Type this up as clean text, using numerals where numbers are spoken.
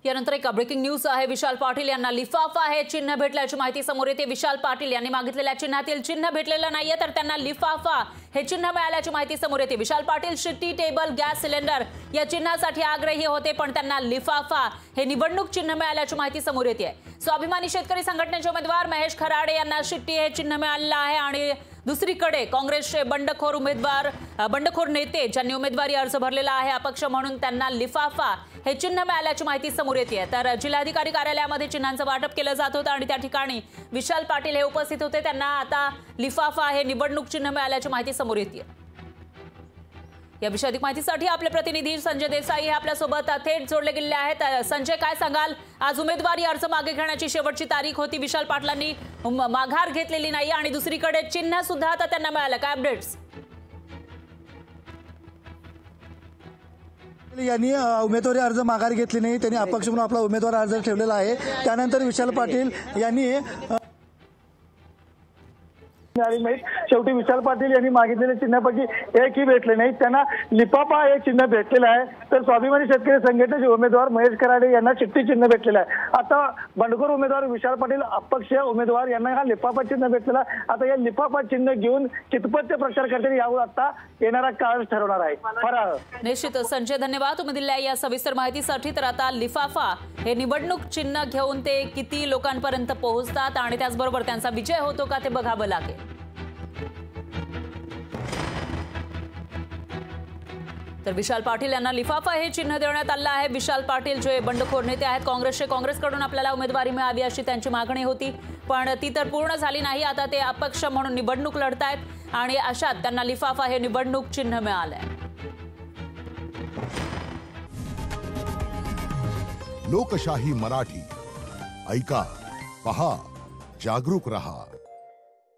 यानंतर एक breaking news आहे। विशाल पाटील यांना लिफाफा हे चिन्ह भेटल्याची माहिती समोर येते। विशाल पाटील यांनी मागितलेल्या चिन्हातील चिन्ह भेटलेलं नाहीये, तर त्यांना लिफाफा हे चिन्ह मिळाल्याची माहिती समोर येते। विशाल पाटील शिट्टी टेबल गॅस सिलेंडर या चिन्हासाठी आग्रही होते, पण त्यांना लिफाफा हे निवडणूक चिन्ह मिळाल्याची माहिती समोर येते। स्वाभिमानी शेतकरी संघटनेचे उमेदवार महेश खराडे यांना शिट्टी हे चिन्ह मिळालेलं आहे आणि दुसरीकडे काँग्रेसचे बंडखोर नेते ज्यांनी उमेदवारी अर्ज भरलेला आहे अपक्ष म्हणून त्यांना लिफाफा हे चिन्ह मिळाल्याची माहिती समोर येते। तर जिल्हाधिकारी कार्यालयामध्ये चिन्हांचं वाटप केलं जात होतं आणि त्या ठिकाणी विशाल पाटील हे उपस्थित होते। त्यांना आता लिफाफा हे निवडणूक चिन्ह मिळाल्याची माहिती समोर येते। या विषयी अधिक माहितीसाठी आपले प्रतिनिधी संजय देसाई हे आपल्या सोबत थेट जोडले गेले आहेत। संजय, काय सांगाल? आज उमेदवारी अर्ज मागे घेण्याची शेवटची तारीख होती, विशाल पाटलांनी माघार घेतलेली नाही आणि दुसरीकडे चिन्ह सुद्धा आता त्यांना मिळालं, काय अपडेट्स? यांनी उमेदवारी अर्ज माघार घेतली नाही, त्यांनी अपक्ष म्हणून आपला उमेदवारी अर्ज ठेवलेला आहे। त्यानंतर विशाल पाटील यांनी शेवटी विशाल पाटील यांनी मागितलेल्या चिन्हापैकी एकही भेटले नाही, त्यांना लिफाफा हे चिन्ह भेटलेलं आहे। तर स्वाभिमानी शेतकरी संघटनेचे उमेदवार महेश खराडे यांना चिठ्ठी चिन्ह भेटलेलं आहे। आता बंडखोर उमेदवार विशाल पाटील अपक्ष उमेदवार यांना हा लिफाफा चिन्ह भेटलेला। आता या लिफाफा चिन्ह घेऊन कितपत प्रचार करतील यावर आता येणारा काळ ठरवणार आहे। फराळ निश्चित संजय, धन्यवाद तुम्ही दिलेल्या या सविस्तर माहितीसाठी। तर आता लिफाफा हे निवडणूक चिन्ह घेऊन ते किती लोकांपर्यंत पोहोचतात आणि त्याचबरोबर त्यांचा विजय होतो का ते बघावं लागेल। तर विशाल पाटील यांना लिफाफा हे चिन्ह देण्यात आलं आहे। विशाल पाटील जे बंडखोर नेते आहेत काँग्रेसकडून आपल्याला उमेदवारी मिळावी अशी त्यांची मागणी होती, पण ती तर पूर्ण झाली नाही। आता ते अपक्ष म्हणून निवडणूक लढतायत आणि अशात त्यांना लिफाफा हे निवडणूक चिन्ह मिळालंय। लोकशाही मराठी ऐका, पहा, जागरूक रहा।